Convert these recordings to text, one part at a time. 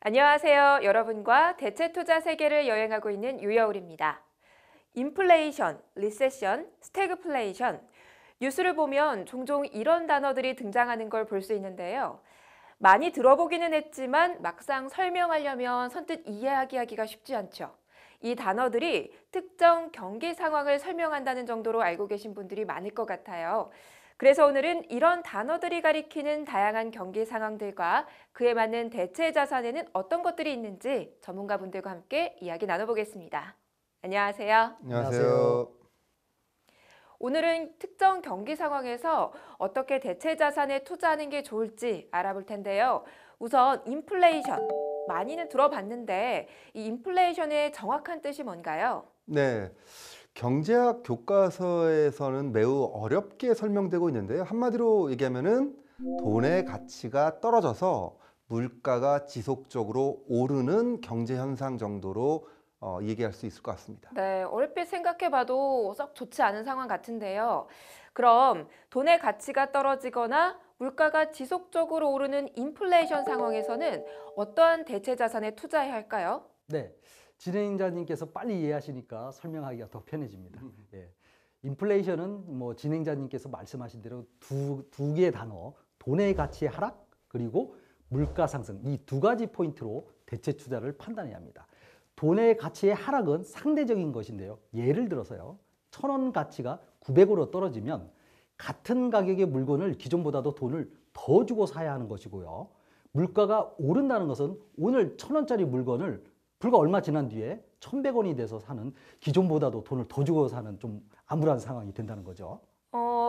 안녕하세요. 여러분과 대체 투자 세계를 여행하고 있는 유여울입니다. 인플레이션, 리세션, 스태그플레이션. 뉴스를 보면 종종 이런 단어들이 등장하는 걸 볼 수 있는데요. 많이 들어보기는 했지만 막상 설명하려면 선뜻 이야기하기가 쉽지 않죠. 이 단어들이 특정 경기 상황을 설명한다는 정도로 알고 계신 분들이 많을 것 같아요. 그래서 오늘은 이런 단어들이 가리키는 다양한 경기 상황들과 그에 맞는 대체 자산에는 어떤 것들이 있는지 전문가분들과 함께 이야기 나눠보겠습니다. 안녕하세요. 안녕하세요. 오늘은 특정 경기 상황에서 어떻게 대체 자산에 투자하는 게 좋을지 알아볼 텐데요. 우선 인플레이션, 많이는 들어봤는데 이 인플레이션의 정확한 뜻이 뭔가요? 네, 경제학 교과서에서는 매우 어렵게 설명되고 있는데요. 한마디로 얘기하면은 돈의 가치가 떨어져서 물가가 지속적으로 오르는 경제 현상 정도로 얘기할 수 있을 것 같습니다. 네, 얼핏 생각해봐도 썩 좋지 않은 상황 같은데요. 그럼 돈의 가치가 떨어지거나 물가가 지속적으로 오르는 인플레이션 상황에서는 어떠한 대체 자산에 투자해야 할까요? 네, 진행자님께서 빨리 이해하시니까 설명하기가 더 편해집니다. 예. 인플레이션은 진행자님께서 말씀하신 대로 두 개의 단어, 돈의 가치의 하락 그리고 물가 상승, 이 두 가지 포인트로 대체 투자를 판단해야 합니다. 돈의 가치의 하락은 상대적인 것인데요. 예를 들어서요, 1,000원 가치가 900으로 떨어지면 같은 가격의 물건을 기존보다도 돈을 더 주고 사야 하는 것이고요. 물가가 오른다는 것은 오늘 1,000원짜리 물건을 불과 얼마 지난 뒤에 1,100원이 돼서 사는, 기존보다도 돈을 더 주고 사는 좀 암울한 상황이 된다는 거죠.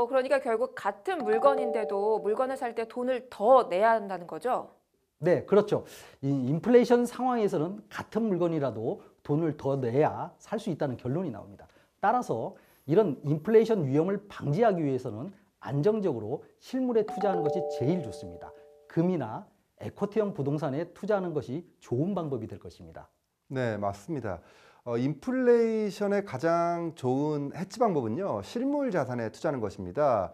그러니까 결국 같은 물건인데도 물건을 살 때 돈을 더 내야 한다는 거죠? 네, 그렇죠. 이 인플레이션 상황에서는 같은 물건이라도 돈을 더 내야 살 수 있다는 결론이 나옵니다. 따라서 이런 인플레이션 위험을 방지하기 위해서는 안정적으로 실물에 투자하는 것이 제일 좋습니다. 금이나 에쿼티형 부동산에 투자하는 것이 좋은 방법이 될 것입니다. 네, 맞습니다. 인플레이션의 가장 좋은 해지 방법은요, 실물 자산에 투자하는 것입니다.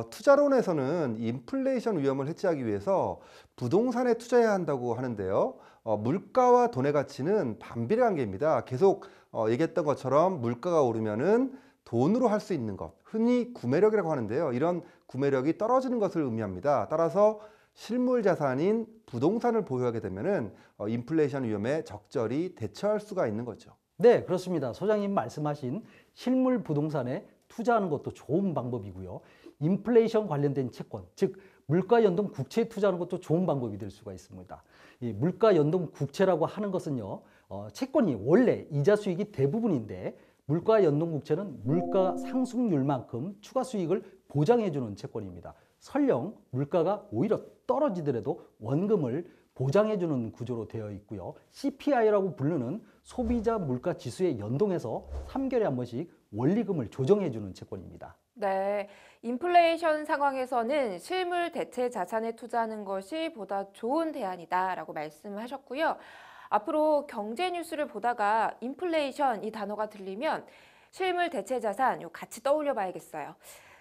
투자론에서는 인플레이션 위험을 해지하기 위해서 부동산에 투자해야 한다고 하는데요. 물가와 돈의 가치는 반비례 관계입니다. 계속 얘기했던 것처럼 물가가 오르면은 돈으로 할 수 있는 것, 흔히 구매력이라고 하는데요. 이런 구매력이 떨어지는 것을 의미합니다. 따라서 실물 자산인 부동산을 보유하게 되면은 인플레이션 위험에 적절히 대처할 수가 있는 거죠. 네, 그렇습니다. 소장님 말씀하신 실물 부동산에 투자하는 것도 좋은 방법이고요. 인플레이션 관련된 채권, 즉 물가 연동 국채에 투자하는 것도 좋은 방법이 될 수가 있습니다. 이 물가 연동 국채라고 하는 것은요, 채권이 원래 이자 수익이 대부분인데 물가 연동 국채는 물가 상승률만큼 추가 수익을 보장해주는 채권입니다. 설령 물가가 오히려 떨어지더라도 원금을 보장해주는 구조로 되어 있고요. CPI라고 부르는 소비자 물가 지수에 연동해서 3개월에 한 번씩 원리금을 조정해주는 채권입니다. 네, 인플레이션 상황에서는 실물 대체 자산에 투자하는 것이 보다 좋은 대안이다라고 말씀하셨고요. 앞으로 경제 뉴스를 보다가 인플레이션 이 단어가 들리면 실물 대체 자산 요 같이 떠올려 봐야겠어요.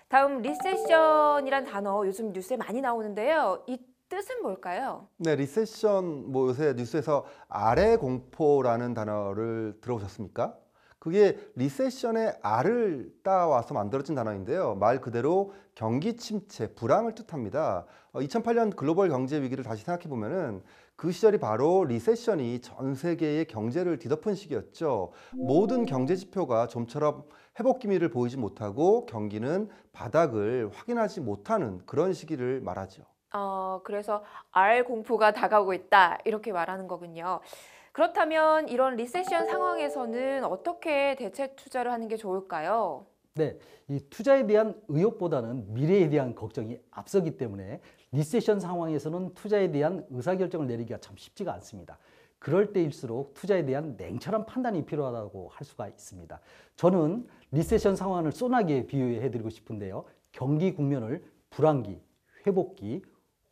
다음 리세션이란 단어 요즘 뉴스에 많이 나오는데요. 이 뜻은 뭘까요? 네, 리세션 요새 뉴스에서 아래 공포라는 단어를 들어보셨습니까? 그게 리세션의 알을 따와서 만들어진 단어인데요. 말 그대로 경기 침체, 불황을 뜻합니다. 2008년 글로벌 경제 위기를 다시 생각해 보면은 그 시절이 바로 리세션이 전 세계의 경제를 뒤덮은 시기였죠. 모든 경제 지표가 좀처럼 회복 기미를 보이지 못하고 경기는 바닥을 확인하지 못하는 그런 시기를 말하죠. 그래서 알 공포가 다가오고 있다 이렇게 말하는 거군요. 그렇다면 이런 리세션 상황에서는 어떻게 대체 투자를 하는 게 좋을까요? 네, 이 투자에 대한 의욕보다는 미래에 대한 걱정이 앞서기 때문에 리세션 상황에서는 투자에 대한 의사결정을 내리기가 참 쉽지가 않습니다. 그럴 때일수록 투자에 대한 냉철한 판단이 필요하다고 할 수가 있습니다. 저는 리세션 상황을 소나기에 비유해드리고 싶은데요. 경기 국면을 불황기, 회복기,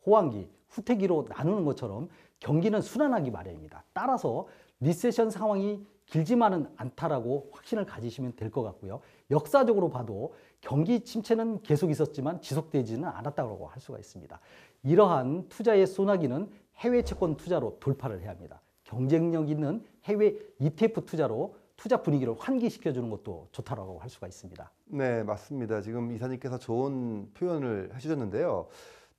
호황기, 후퇴기로 나누는 것처럼 경기는 순환하기 마련입니다. 따라서 리세션 상황이 길지만은 않다라고 확신을 가지시면 될 것 같고요. 역사적으로 봐도 경기 침체는 계속 있었지만 지속되지는 않았다고 할 수가 있습니다. 이러한 투자의 소나기는 해외 채권 투자로 돌파를 해야 합니다. 경쟁력 있는 해외 ETF 투자로 투자 분위기를 환기시켜주는 것도 좋다라고 할 수가 있습니다. 네, 맞습니다. 지금 이사님께서 좋은 표현을 해주셨는데요.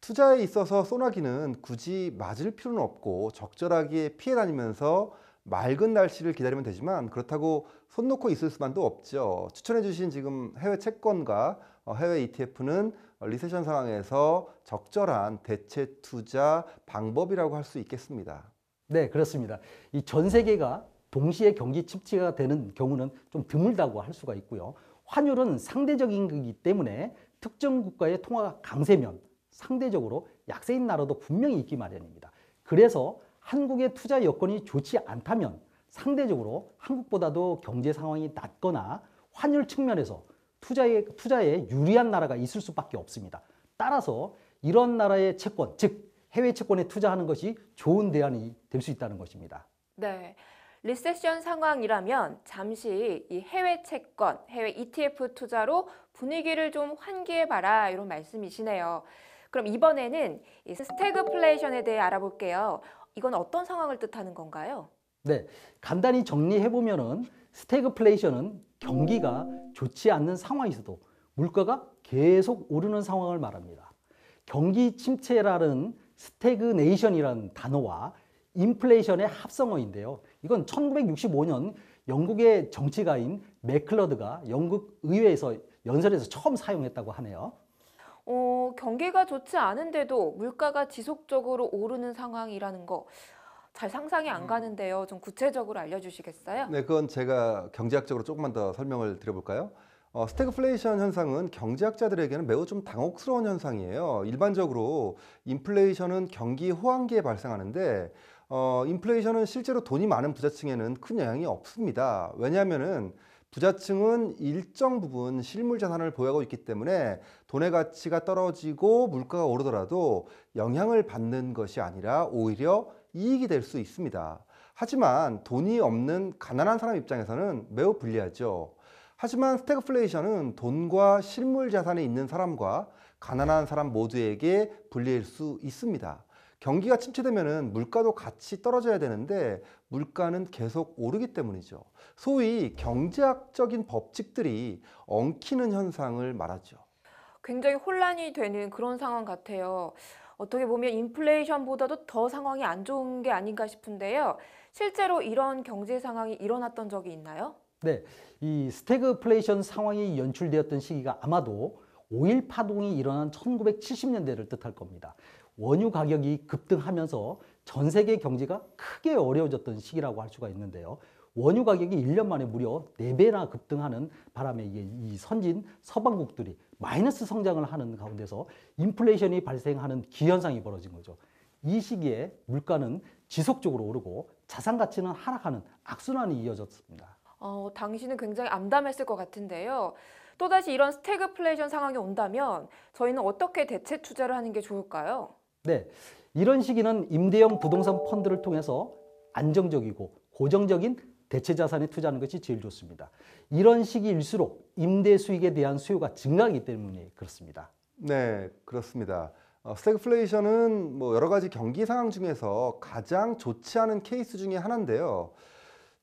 투자에 있어서 소나기는 굳이 맞을 필요는 없고 적절하게 피해 다니면서 맑은 날씨를 기다리면 되지만 그렇다고 손 놓고 있을 수만도 없죠. 추천해 주신 지금 해외 채권과 해외 ETF는 리세션 상황에서 적절한 대체 투자 방법이라고 할 수 있겠습니다. 네, 그렇습니다. 이 전 세계가 동시에 경기 침체가 되는 경우는 좀 드물다고 할 수가 있고요. 환율은 상대적인 거기 때문에 특정 국가의 통화가 강세면 상대적으로 약세인 나라도 분명히 있기 마련입니다. 그래서 한국의 투자 여건이 좋지 않다면 상대적으로 한국보다도 경제 상황이 낮거나 환율 측면에서 투자에 유리한 나라가 있을 수밖에 없습니다. 따라서 이런 나라의 채권, 즉 해외 채권에 투자하는 것이 좋은 대안이 될 수 있다는 것입니다. 네. 리세션 상황이라면 잠시 이 해외 채권, 해외 ETF 투자로 분위기를 좀 환기해봐라 이런 말씀이시네요. 그럼 이번에는 이 스태그플레이션에 대해 알아볼게요. 이건 어떤 상황을 뜻하는 건가요? 네, 간단히 정리해보면은 스태그플레이션은 경기가 좋지 않는 상황에서도 물가가 계속 오르는 상황을 말합니다. 경기 침체라는 스태그네이션이라는 단어와 인플레이션의 합성어인데요. 이건 1965년 영국의 정치가인 맥클러드가 영국 의회에서 연설에서 처음 사용했다고 하네요. 경기가 좋지 않은데도 물가가 지속적으로 오르는 상황이라는 거 잘 상상이 안 가는데요. 좀 구체적으로 알려주시겠어요? 네, 그건 제가 경제학적으로 조금만 더 설명을 드려볼까요? 스태그플레이션 현상은 경제학자들에게는 매우 좀 당혹스러운 현상이에요. 일반적으로 인플레이션은 경기 호황기에 발생하는데 인플레이션은 실제로 돈이 많은 부자층에는 큰 영향이 없습니다. 왜냐하면은 부자층은 일정 부분 실물 자산을 보유하고 있기 때문에 돈의 가치가 떨어지고 물가가 오르더라도 영향을 받는 것이 아니라 오히려 이익이 될 수 있습니다. 하지만 돈이 없는 가난한 사람 입장에서는 매우 불리하죠. 하지만 스태그플레이션은 돈과 실물 자산이 있는 사람과 가난한 사람 모두에게 불리할 수 있습니다. 경기가 침체되면 물가도 같이 떨어져야 되는데 물가는 계속 오르기 때문이죠. 소위 경제학적인 법칙들이 엉키는 현상을 말하죠. 굉장히 혼란이 되는 그런 상황 같아요. 어떻게 보면 인플레이션보다도 더 상황이 안 좋은 게 아닌가 싶은데요. 실제로 이런 경제 상황이 일어났던 적이 있나요? 네, 이 스태그플레이션 상황이 연출되었던 시기가 아마도 5.1 파동이 일어난 1970년대를 뜻할 겁니다. 원유 가격이 급등하면서 전 세계 경제가 크게 어려워졌던 시기라고 할 수가 있는데요. 원유 가격이 1년 만에 무려 4배나 급등하는 바람에 이 선진 서방국들이 마이너스 성장을 하는 가운데서 인플레이션이 발생하는 기현상이 벌어진 거죠. 이 시기에 물가는 지속적으로 오르고 자산 가치는 하락하는 악순환이 이어졌습니다. 당시는 굉장히 암담했을 것 같은데요. 또다시 이런 스태그플레이션 상황이 온다면 저희는 어떻게 대체 투자를 하는 게 좋을까요? 네, 이런 시기는 임대형 부동산 펀드를 통해서 안정적이고 고정적인 대체 자산에 투자하는 것이 제일 좋습니다. 이런 시기일수록 임대 수익에 대한 수요가 증가하기 때문에 그렇습니다. 네, 그렇습니다. 스태그플레이션은 뭐 여러 가지 경기 상황 중에서 가장 좋지 않은 케이스 중에 하나인데요.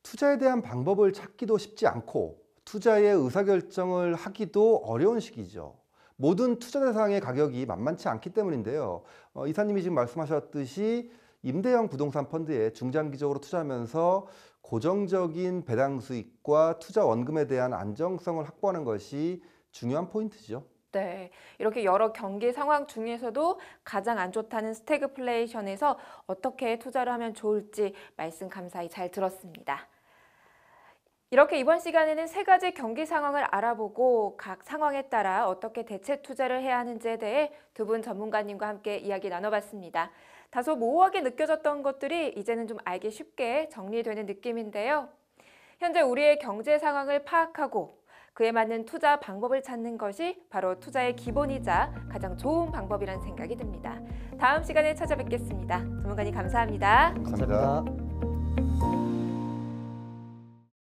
투자에 대한 방법을 찾기도 쉽지 않고 투자의 의사결정을 하기도 어려운 시기죠. 모든 투자 대상의 가격이 만만치 않기 때문인데요. 이사님이 지금 말씀하셨듯이 임대형 부동산 펀드에 중장기적으로 투자하면서 고정적인 배당 수익과 투자 원금에 대한 안정성을 확보하는 것이 중요한 포인트죠. 네, 이렇게 여러 경기 상황 중에서도 가장 안 좋다는 스태그플레이션에서 어떻게 투자를 하면 좋을지 말씀 감사히 잘 들었습니다. 이렇게 이번 시간에는 3가지 경기 상황을 알아보고 각 상황에 따라 어떻게 대체 투자를 해야 하는지에 대해 두 분 전문가님과 함께 이야기 나눠봤습니다. 다소 모호하게 느껴졌던 것들이 이제는 좀 알기 쉽게 정리되는 느낌인데요. 현재 우리의 경제 상황을 파악하고 그에 맞는 투자 방법을 찾는 것이 바로 투자의 기본이자 가장 좋은 방법이라는 생각이 듭니다. 다음 시간에 찾아뵙겠습니다. 전문가님 감사합니다. 감사합니다.